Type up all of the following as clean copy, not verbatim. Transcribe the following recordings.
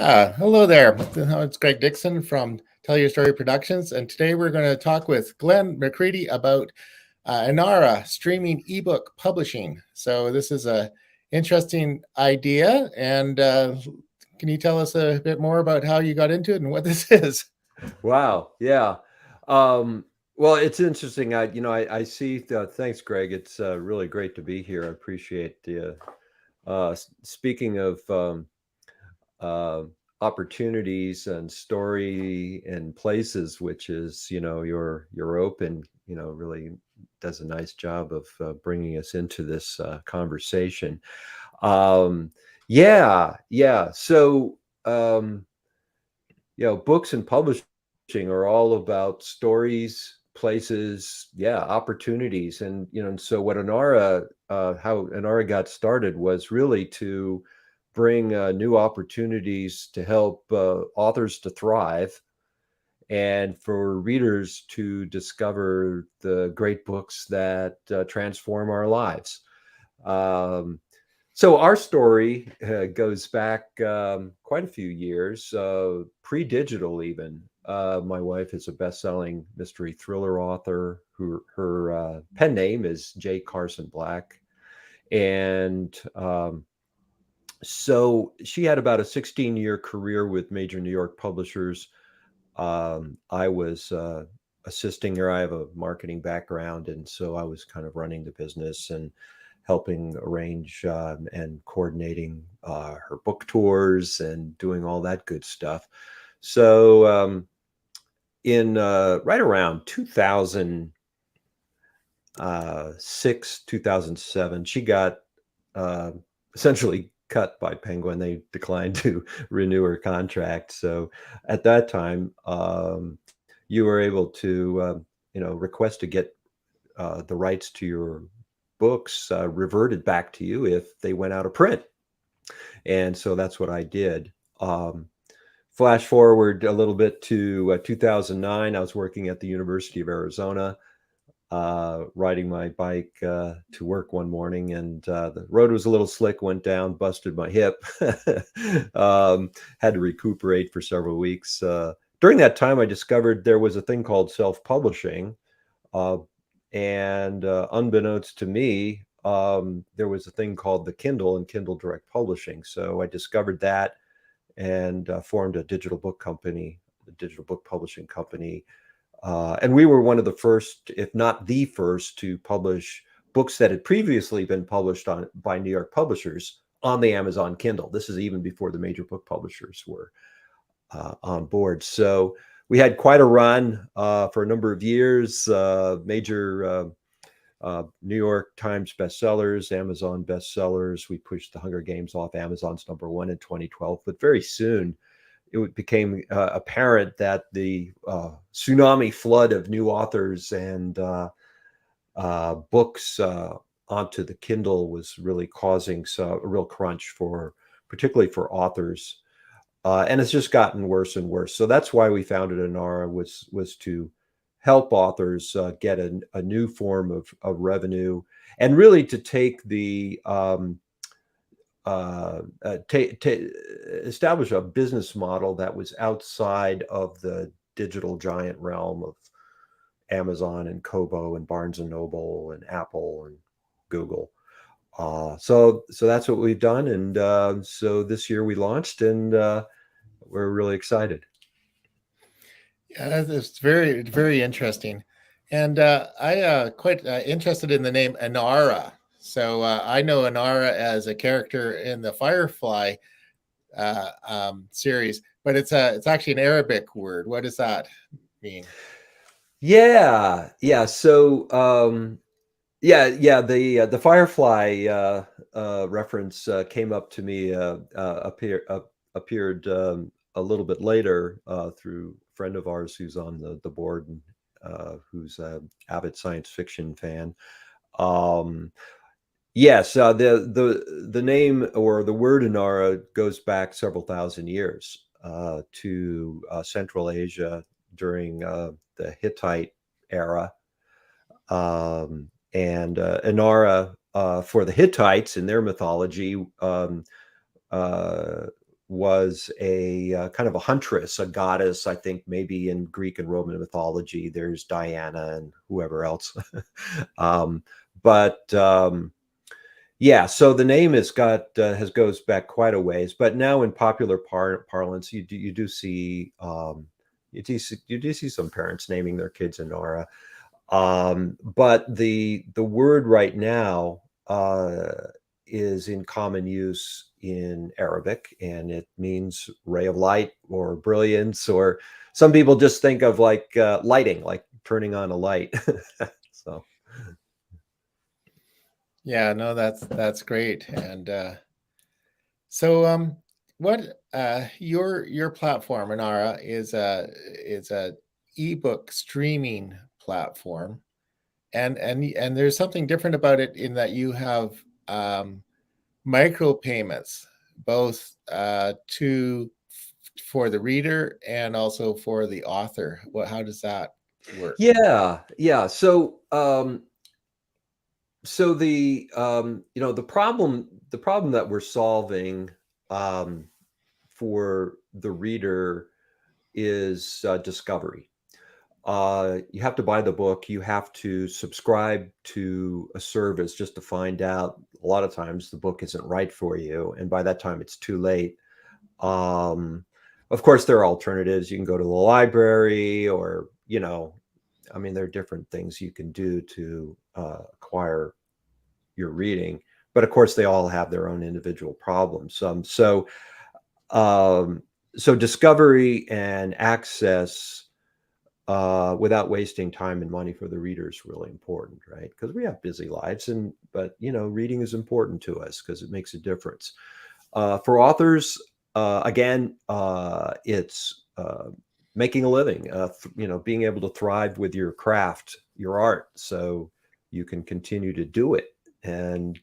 Yeah, hello there. It's Greg Dixon from Tell Your Story Productions, and today we're going to talk with Glenn McCreedy about Inara streaming ebook publishing. So this is a interesting idea, and can you tell us a bit more about how you got into it and what this is? Wow. Yeah. Well, it's interesting. I see. Thanks, Greg. It's really great to be here. I appreciate the. Speaking of uh, opportunities and story and places, which is your open, really does a nice job of bringing us into this conversation. Um, yeah. Yeah. So. Um, Books and publishing are all about stories, places, yeah, opportunities, and so what how Inara got started was really to bring new opportunities to help authors to thrive and for readers to discover the great books that transform our lives. Um, so our story goes back quite a few years, pre-digital even. My wife is a best-selling mystery thriller author. Her pen name is J. Carson Black, and so she had about a 16-year career with major New York publishers. I was assisting her. I have a marketing background, and so I was kind of running the business and helping arrange and coordinating her book tours and doing all that good stuff. So in right around 2006, 2007, she got uh, essentially cut by Penguin. They declined to renew her contract. So at that time, you were able to, request to get the rights to your books reverted back to you if they went out of print. And so that's what I did. Flash forward a little bit to 2009. I was working at the University of Arizona, riding my bike to work one morning, and the road was a little slick, went down, busted my hip, had to recuperate for several weeks. During that time, I discovered there was a thing called self-publishing. Uh, and unbeknownst to me, there was a thing called the Kindle and Kindle Direct Publishing. So I discovered that and formed a digital book company, a digital book publishing company. And we were one of the first, if not the first, to publish books that had previously been published by New York publishers on the Amazon Kindle. This is even before the major book publishers were on board. So we had quite a run for a number of years, major New York Times bestsellers, Amazon bestsellers. We pushed The Hunger Games off Amazon's #1 in 2012, but very soon it became apparent that the tsunami flood of new authors and books onto the Kindle was really causing a real crunch particularly for authors. And it's just gotten worse and worse. So that's why we founded Inara, was to help authors get a new form of revenue, and really to take the establish a business model that was outside of the digital giant realm of Amazon and Kobo and Barnes and Noble and Apple and Google. So that's what we've done, and so this year we launched, and we're really excited. Yeah, it's very interesting, and I quite interested in the name Inara. So I know Inara as a character in the Firefly series, but it's actually an Arabic word. What does that mean? Yeah. So yeah. The Firefly reference came up to me appeared a little bit later through a friend of ours who's on the board, and who's an avid science fiction fan. Um, yes, the name or the word Inara goes back several thousand years to Central Asia during the Hittite era. And Inara, for the Hittites in their mythology, uh, was a kind of a huntress, a goddess. I think maybe in Greek and Roman mythology, there's Diana and whoever else. But yeah, so the name has goes back quite a ways. But now in popular parlance, you do see you do see some parents naming their kids Inara. But the word right now is in common use in Arabic, and it means ray of light or brilliance, or some people just think of like lighting, like turning on a light. So Yeah, no, that's great. And so what your platform, Inara, is a ebook streaming platform. And there's something different about it in that you have micropayments, both for the reader and also for the author. How does that work? yeah. So the the problem that we're solving for the reader is discovery. You have to buy the book. You have to subscribe to a service just to find out. A lot of times the book isn't right for you, and by that time it's too late. Of course, there are alternatives. You can go to the library, or I mean, there are different things you can do to acquire your reading, but of course, they all have their own individual problems. So discovery and access without wasting time and money for the reader is really important, right? Because we have busy lives, but reading is important to us because it makes a difference. For authors, again, it's making a living, being able to thrive with your craft, your art, so you can continue to do it and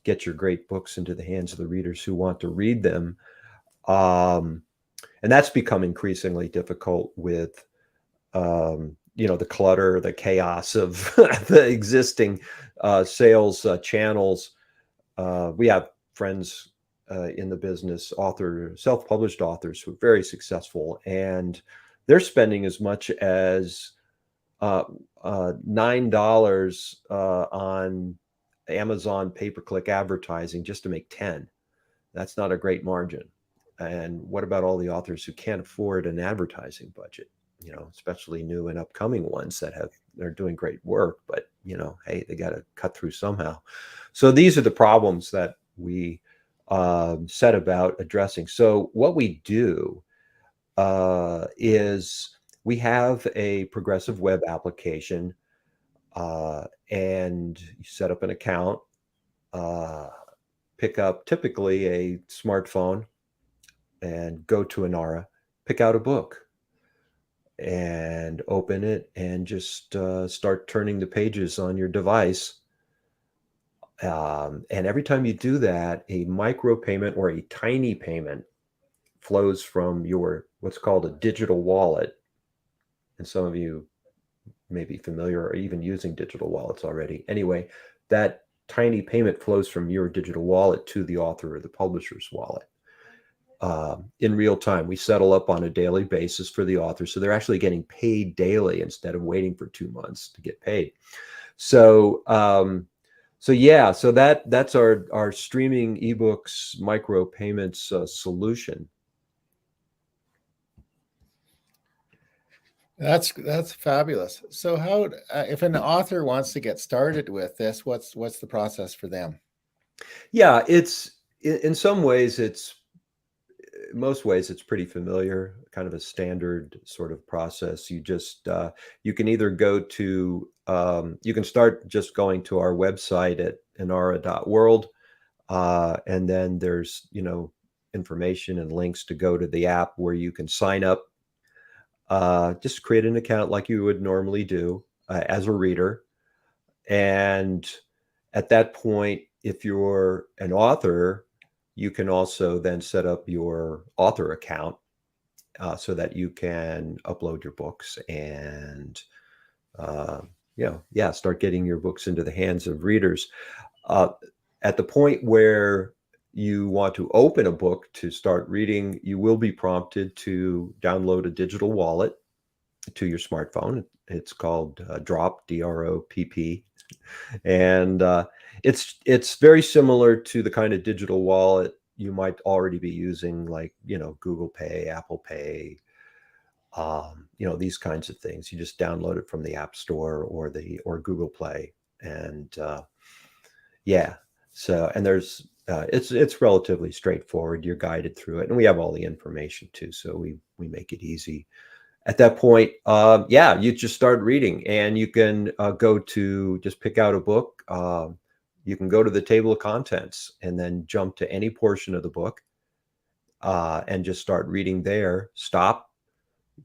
get your great books into the hands of the readers who want to read them. And that's become increasingly difficult with the clutter, the chaos of the existing sales channels. We have friends in the business, self-published authors who are very successful, and they're spending as much as $9 on Amazon pay-per-click advertising just to make 10. That's not a great margin. And what about all the authors who can't afford an advertising budget? Especially new and upcoming ones they're doing great work, but hey, they got to cut through somehow. So these are the problems that we set about addressing. So what we do is we have a progressive web application, and you set up an account, pick up typically a smartphone, and go to Inara, pick out a book, and open it, and just start turning the pages on your device. And every time you do that, a micropayment or a tiny payment flows from your what's called a digital wallet. And some of you may be familiar or even using digital wallets already. Anyway, that tiny payment flows from your digital wallet to the author or the publisher's wallet. In real time, we settle up on a daily basis for the author, so they're actually getting paid daily instead of waiting for 2 months to get paid. So that's our streaming ebooks micropayments solution. That's fabulous. So how if an author wants to get started with this, what's the process for them? Yeah, it's in some ways most ways it's pretty familiar, kind of a standard sort of process. You just you can either go to you can start just going to our website at inara.world, and then there's information and links to go to the app where you can sign up. Just create an account like you would normally do as a reader, and at that point, if you're an author, you can also then set up your author account so that you can upload your books and start getting your books into the hands of readers. At the point where you want to open a book to start reading, you will be prompted to download a digital wallet to your smartphone. It's called Drop, DROPP, and it's very similar to the kind of digital wallet you might already be using, like Google Pay, Apple Pay, these kinds of things. You just download it from the App Store or Google Play, and yeah. So, and there's it's relatively straightforward. You're guided through it, and we have all the information too, so we make it easy. At that point, you just start reading, and you can just pick out a book. You can go to the table of contents and then jump to any portion of the book and just start reading there. Stop,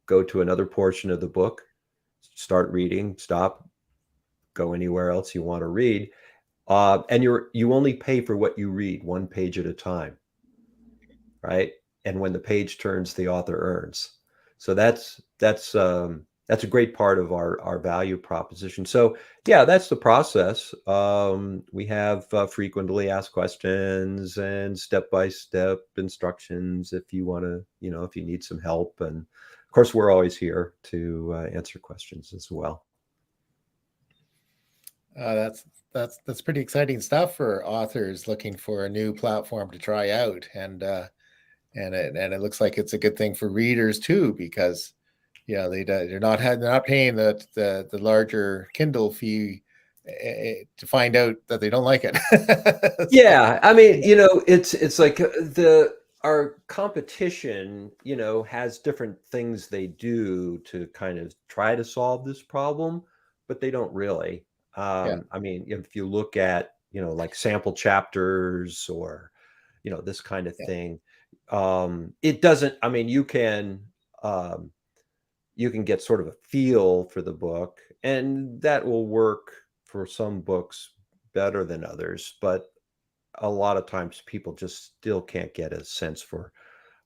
go to another portion of the book, start reading, stop, go anywhere else you want to read. And you only pay for what you read, one page at a time, right? And when the page turns, the author earns. So that's a great part of our value proposition. So yeah, that's the process. We have frequently asked questions and step-by-step instructions if you want to, if you need some help. And of course, we're always here to answer questions as well. That's pretty exciting stuff for authors looking for a new platform to try out, and it looks like it's a good thing for readers too, because they're not paying the larger Kindle fee to find out that they don't like it. Yeah, I mean, it's like our competition, has different things they do to kind of try to solve this problem, but they don't really. I mean, if you look at, like sample chapters or, this kind of thing, it doesn't, I mean, you can get sort of a feel for the book, and that will work for some books better than others, but a lot of times people just still can't get a sense for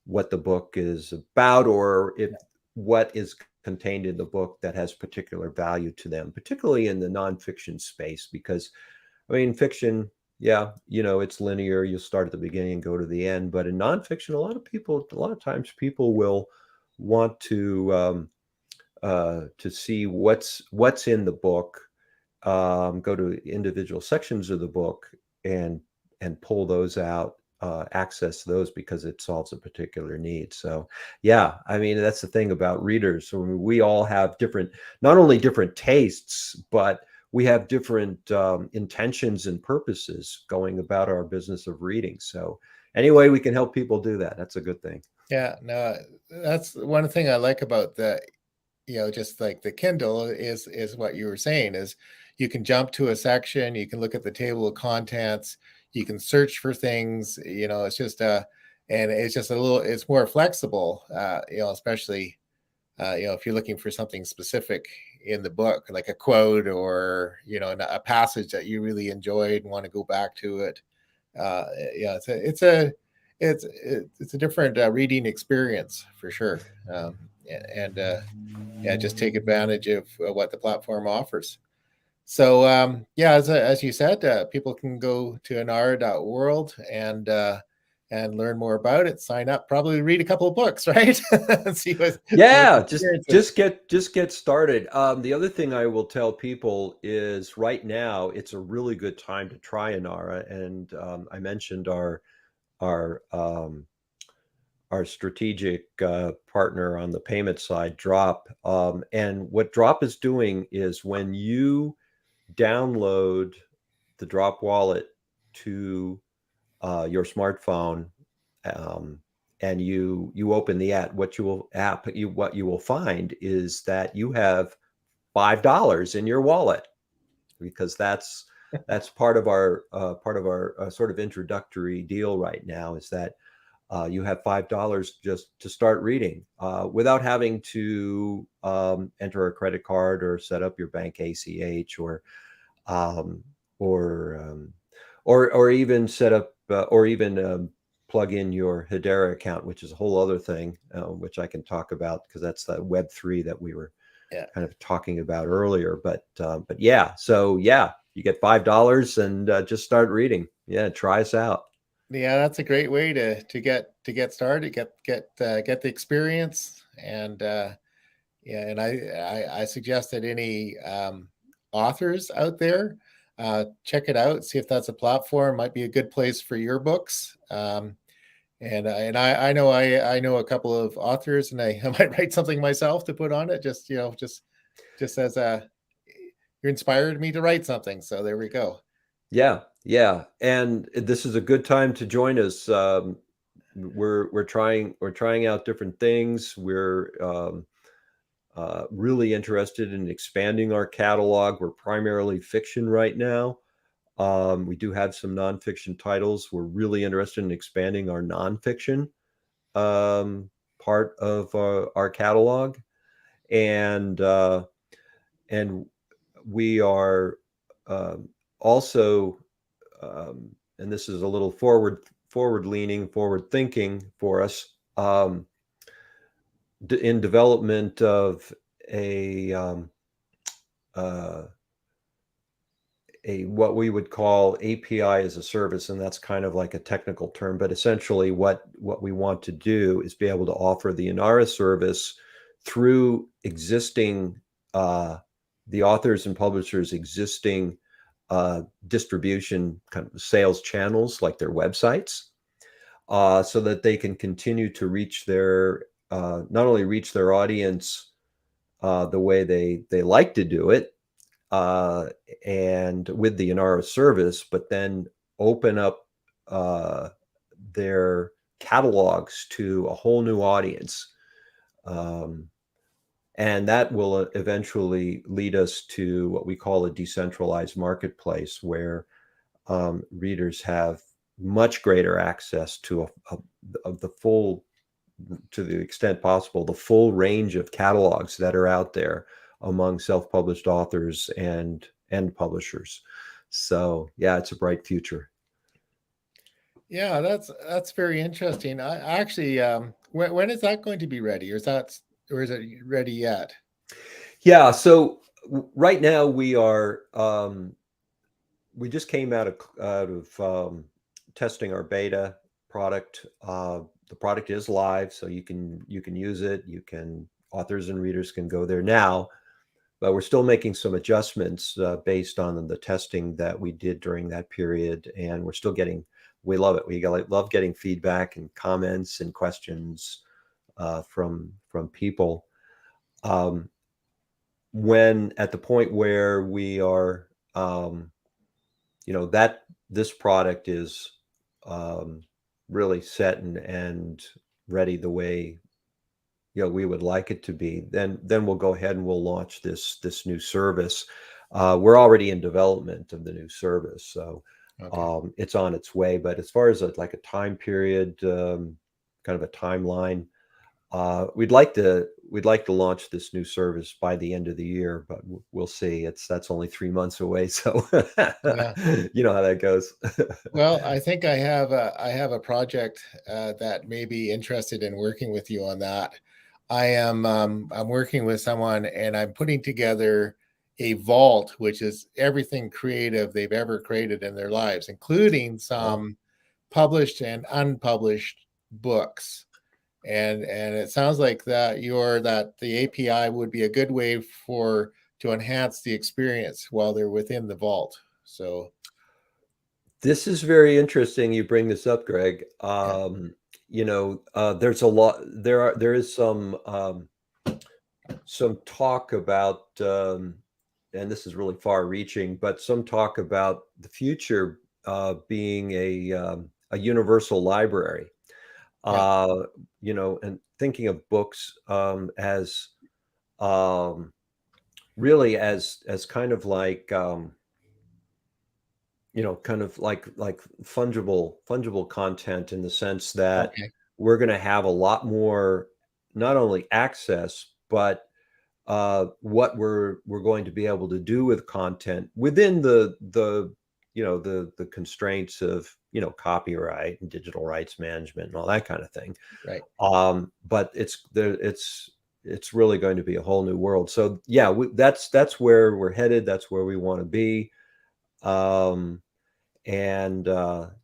what the book is about, or if what is contained in the book that has particular value to them, particularly in the nonfiction space. Because I mean, fiction, it's linear. You start at the beginning and go to the end. But in nonfiction, a lot of times people will want to see what's in the book, go to individual sections of the book and pull those out, access those because it solves a particular need. So yeah, I mean, that's the thing about readers. So we all have not only different tastes, but we have different intentions and purposes going about our business of reading. So anyway, we can help people do that. That's a good thing. Yeah, no, that's one thing I like about just like the Kindle is what you were saying, is you can jump to a section, you can look at the table of contents, you can search for things, it's just and it's just it's more flexible, especially if you're looking for something specific in the book, like a quote or a passage that you really enjoyed and want to go back to it. It's a different reading experience for sure. Just take advantage of what the platform offers. So as you said, people can go to inara.world and learn more about it, sign up, probably read a couple of books, right? Just get started. The other thing I will tell people is right now it's a really good time to try Inara. And I mentioned our strategic partner on the payment side, Drop. And what Drop is doing is when you download the Drop wallet to your smartphone, and you open the app, what you will find is that you have $5 in your wallet, because that's part of our sort of introductory deal right now, is that you have $5 just to start reading without having to enter a credit card or set up your bank ACH or even set up or even plug in your Hedera account, which is a whole other thing, which I can talk about because that's the Web3 that we were kind of talking about earlier. But yeah, so yeah, you get $5 and just start reading. Yeah, try us out. Yeah, that's a great way to get started, get the experience, and yeah, and I suggest that any authors out there check it out, see if that's a platform, might be a good place for your books. And I know I know a couple of authors, and I might write something myself to put on it. Just just as a you inspired me to write something, so there we go. Yeah, yeah, and this is a good time to join us. We're trying out different things. We're really interested in expanding our catalog. We're primarily fiction right now. We do have some nonfiction titles. We're really interested in expanding our nonfiction part of our catalog, and and we are also, and this is a little forward leaning, forward thinking for us, in development of a uh, what we would call API as a service, and that's kind of like a technical term, but essentially what we want to do is be able to offer the Inara service through existing the authors and publishers existing distribution kind of sales channels like their websites, so that they can continue to reach their not only reach their audience the way they like to do it, uh, and with the Inara service, but then open up uh, their catalogs to a whole new audience. Um, and that will eventually lead us to what we call a decentralized marketplace, where readers have much greater access to the full, to the extent possible, the full range of catalogs that are out there among self-published authors and publishers. So yeah, it's a bright future. Yeah, that's very interesting. I actually, when is that going to be ready, or is it ready yet? Yeah, so right now we are we just came out of testing our beta product. The product is live, so you can use it. Authors and readers can go there now, but we're still making some adjustments based on the testing that we did during that period, and we're still getting. We love it. Love getting feedback and comments and questions from people. Um, when at the point where we are, that this product is really set and ready the way we would like it to be, then we'll go ahead and we'll launch this new service. We're already in development of the new service, so Okay. it's on its way. But as far as like a time period, kind of a timeline, we'd like to launch this new service by the end of the year, but we'll see. That's only 3 months away, so Yeah. you know how that goes. Well, I think I have a project that may be interested in working with you on that. I'm working with someone, and I'm putting together a vault, which is everything creative they've ever created in their lives, including Oh. some published and unpublished books. And it sounds like that the API would be a good way for to enhance the experience while they're within the vault. So This is very interesting you bring this up, Greg. yeah. There's a lot. There is some talk about, and this is really far-reaching, but some talk about the future being a universal library. Yeah. uh, and thinking of books as um, really as kind of like kind of like fungible content, in the sense that Okay. we're going to have a lot more, not only access, but what we're going to be able to do with content within the constraints of copyright and digital rights management and all that kind of thing. Right. But it's really going to be a whole new world. So yeah, that's where we're headed. That's where we want to be. Um, And and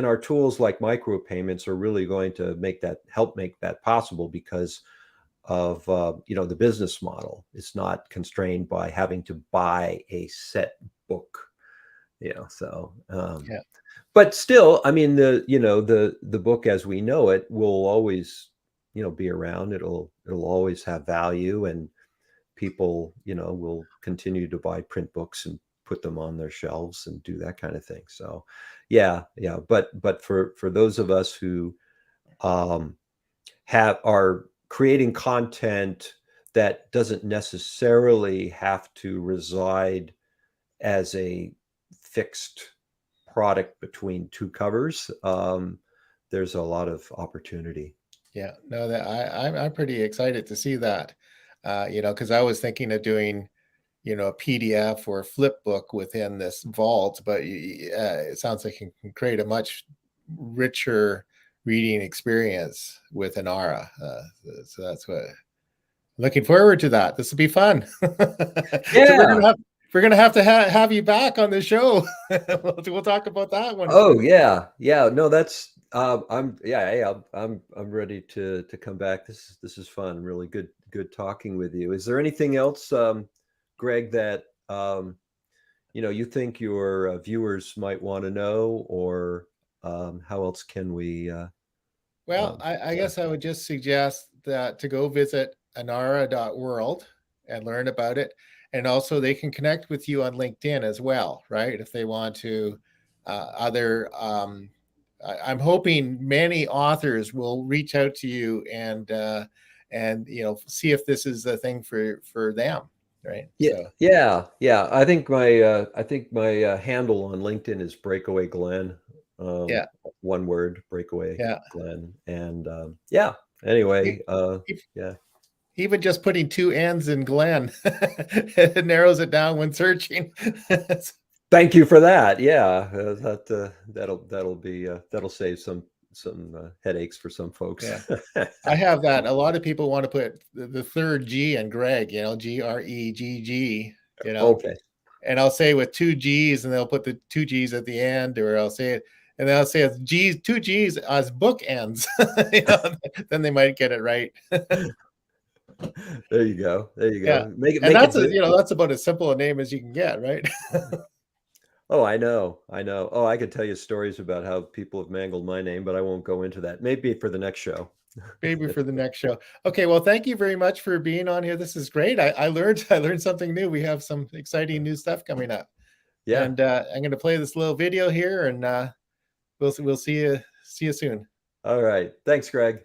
our tools like micropayments are really going to help make that possible because of the business model. It's not constrained by having to buy a set book, so Yeah. but still, I mean, the book as we know it will always be around. It'll always have value, and people will continue to buy print books and put them on their shelves and do that kind of thing. So but for those of us who are creating content that doesn't necessarily have to reside as a fixed product between two covers, there's a lot of opportunity. Yeah, no, that I'm pretty excited to see that, because I was thinking of doing, a PDF or a flip book within this vault, but it sounds like you can create a much richer reading experience with Inara. So that's what looking forward to that. This will be fun. So we're gonna have to have you back on the show. We'll talk about that one. Oh yeah, no, that's I'm ready to come back. This is fun. Really good talking with you. Is there anything else, Greg, that you think your viewers might want to know, or how else can we? Well, I guess I would just suggest that to go visit inara.world and learn about it. And also they can connect with you on LinkedIn as well, right? If they want to, I'm hoping many authors will reach out to you and see if this is the thing for them, right? Yeah. I think my handle on LinkedIn is Breakaway Glenn. Yeah. One word, Breakaway Yeah. Glenn. And anyway, yeah. Even just putting two N's in Glenn, it narrows it down when searching. Thank you for that. Yeah, that'll save some headaches for some folks. Yeah. I have that. A lot of people want to put the third G in Greg, Gregg, Okay. and I'll say with two G's, and they'll put the two G's at the end, or I'll say it, and then I'll say it's G's, two G's as bookends. Then they might get it right. There you go. Yeah. And that's that's about as simple a name as you can get, right? Oh, I know. Oh, I could tell you stories about how people have mangled my name, but I won't go into that. Maybe for the next show. Maybe for the next show. Okay, well, thank you very much for being on here. This is great. I learned something new. We have some exciting new stuff coming up. Yeah. And I'm going to play this little video here, and we'll see you soon. All right. Thanks, Greg.